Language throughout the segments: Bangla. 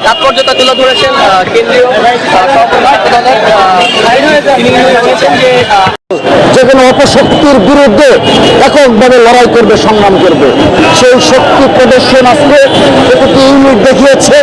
তাৎপর্যতা তুলে ধরেছেন কেন্দ্রীয় তিনি জানিয়েছেন যে যে কোনো অপশক্তির বিরুদ্ধে এককভাবে লড়াই করবে, সংগ্রাম করবে। সেই শক্তি প্রদর্শন আজকে প্রতিটি ইউনিট দেখিয়েছে।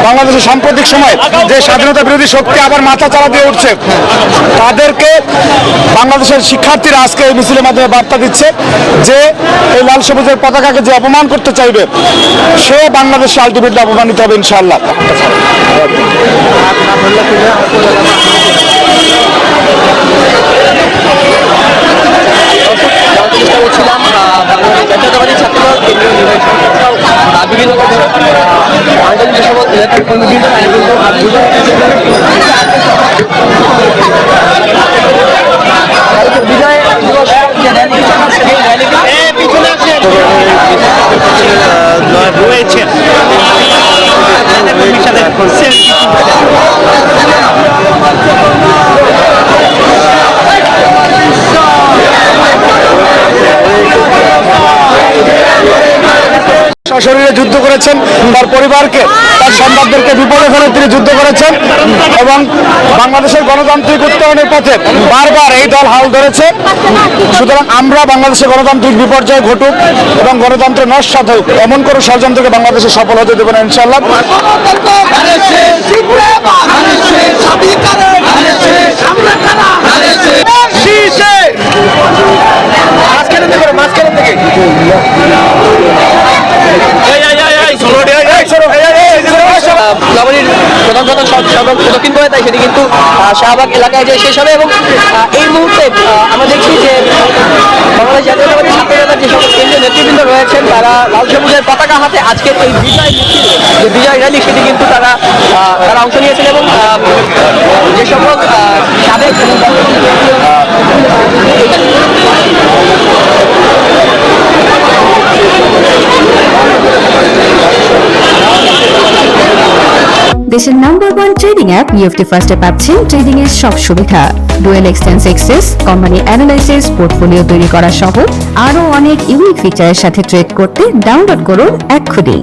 বাংলাদেশের সাম্প্রতিক সময় যে স্বাধীনতা বিরোধী শক্তি আবার মাথা চাড়া দিয়ে উঠছে, তাদেরকে বাংলাদেশের শিক্ষার্থীরা আজকে এই মিছিলের মাধ্যমে বার্তা দিচ্ছে যে এই লাল সবুজের পতাকাকে যে অপমান করতে চাইবে সে বাংলাদেশে আলটিমেটলি অপমানিত হবে ইনশাআল্লাহ। চেষ্টা করছিলাম বাংলাদেশ জাতীয়তাবাদী ছাত্রদল কেন্দ্রীয় নির্বাহী সংসদ বিভিন্ন আঞ্চলিক যে সকল এলাকার কর্মীবৃন্দ বিজয় দিবস যে র্যালি সেই র্যালিতে রয়েছেন সশরীরে যুদ্ধ করেছেন, তার পরিবারকে, তার সন্তানদেরকে বিপদে ফেলে তিনি যুদ্ধ করেছেন এবং বাংলাদেশের গণতান্ত্রিক উত্তরণের পথে বারবার এই দল হাল ধরেছে। সুতরাং আমরা বাংলাদেশের গণতান্ত্রিক বিপর্যয় ঘটুক এবং গণতন্ত্র নস্যাৎ হোক এমন কোনো ষড়যন্ত্রকে বাংলাদেশে সফল হতে দেবে না ইনশাআল্লাহ। প্রধান দক্ষিণ করে তাই সেটি কিন্তু শাহবাগ এলাকায় যে শেষ হবে এবং এই মুহূর্তে আমরা দেখছি যে বাংলাদেশ জাতীয়তাবাদী ছাত্রদলের যে সকল কেন্দ্রীয় নেতৃবৃন্দ রয়েছেন তারা লাল সবুজের পতাকা হাতে আজকের এই বিজয় মিছিল যে বিজয় র্যালি সেটি কিন্তু তারা অংশ নিয়েছেন এবং যে সকল সাবেক দেশের নাম্বার 1 ট্রেডিং অ্যাপ ইএফটি ফার্স্টে পাচ্ছেন ট্রেডিং এর সব সুবিধা, dual exchange access, company analysis, portfolio তৈরি করা সহ আরো অনেক ইউনিক ফিচারের সাথে ট্রেড করতে ডাউনলোড করুন এক্ষুনি।